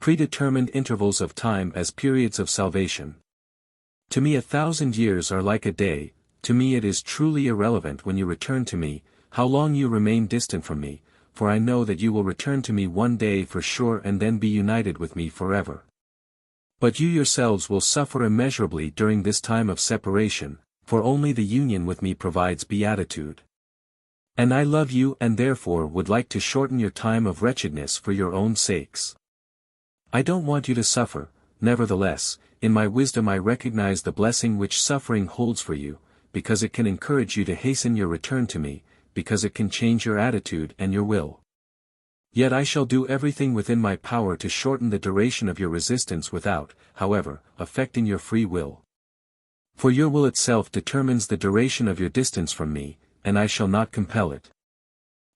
predetermined intervals of time as periods of salvation. To me 1,000 years are like a day. To me it is truly irrelevant when you return to me, how long you remain distant from me, for I know that you will return to me one day for sure and then be united with me forever. But you yourselves will suffer immeasurably during this time of separation, for only the union with me provides beatitude. And I love you and therefore would like to shorten your time of wretchedness for your own sakes. I don't want you to suffer, nevertheless, in my wisdom I recognize the blessing which suffering holds for you, because it can encourage you to hasten your return to me, because it can change your attitude and your will. Yet I shall do everything within my power to shorten the duration of your resistance without, however, affecting your free will. For your will itself determines the duration of your distance from me, and I shall not compel it.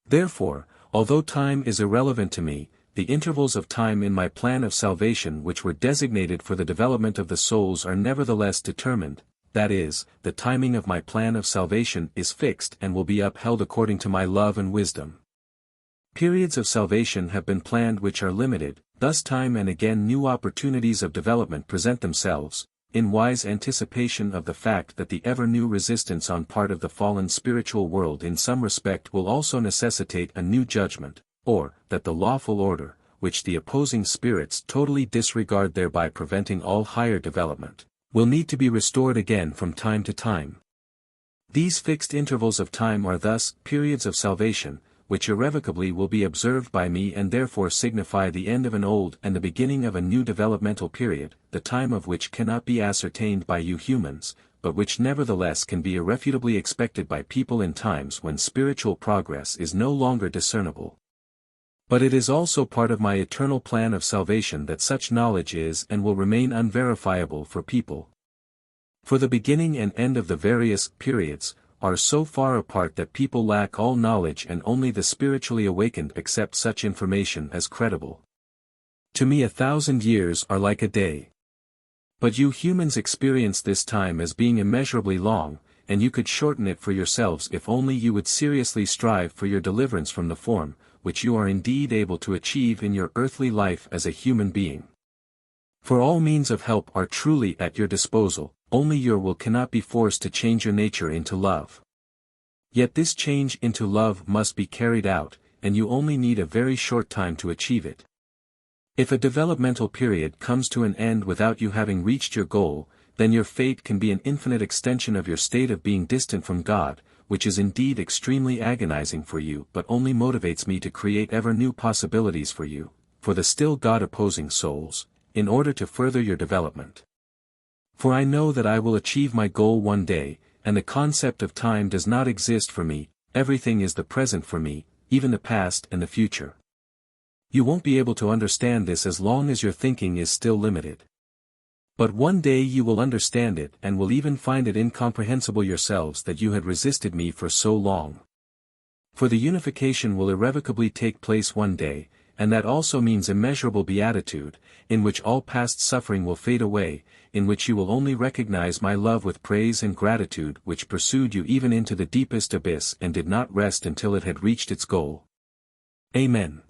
Therefore, although time is irrelevant to me, the intervals of time in my plan of salvation which were designated for the development of the souls are nevertheless determined, that is, the timing of my plan of salvation is fixed and will be upheld according to my love and wisdom. Periods of salvation have been planned which are limited, thus time and again new opportunities of development present themselves, in wise anticipation of the fact that the ever-new resistance on part of the fallen spiritual world in some respect will also necessitate a new judgment, or, that the lawful order, which the opposing spirits totally disregard thereby preventing all higher development, will need to be restored again from time to time. These fixed intervals of time are thus periods of salvation, which irrevocably will be observed by me and therefore signify the end of an old and the beginning of a new developmental period, the time of which cannot be ascertained by you humans, but which nevertheless can be irrefutably expected by people in times when spiritual progress is no longer discernible. But it is also part of my eternal plan of salvation that such knowledge is and will remain unverifiable for people. For the beginning and end of the various periods are so far apart that people lack all knowledge and only the spiritually awakened accept such information as credible. To me 1,000 years are like a day. But you humans experience this time as being immeasurably long, and you could shorten it for yourselves if only you would seriously strive for your deliverance from the form, which you are indeed able to achieve in your earthly life as a human being. For all means of help are truly at your disposal, only your will cannot be forced to change your nature into love. Yet this change into love must be carried out, and you only need a very short time to achieve it. If a developmental period comes to an end without you having reached your goal, then your fate can be an infinite extension of your state of being distant from God, which is indeed extremely agonizing for you but only motivates me to create ever new possibilities for you, for the still God-opposing souls, in order to further your development. For I know that I will achieve my goal one day, and the concept of time does not exist for me, everything is the present for me, even the past and the future. You won't be able to understand this as long as your thinking is still limited. But one day you will understand it and will even find it incomprehensible yourselves that you had resisted me for so long. For the unification will irrevocably take place one day, and that also means immeasurable beatitude, in which all past suffering will fade away, in which you will only recognize my love with praise and gratitude which pursued you even into the deepest abyss and did not rest until it had reached its goal. Amen.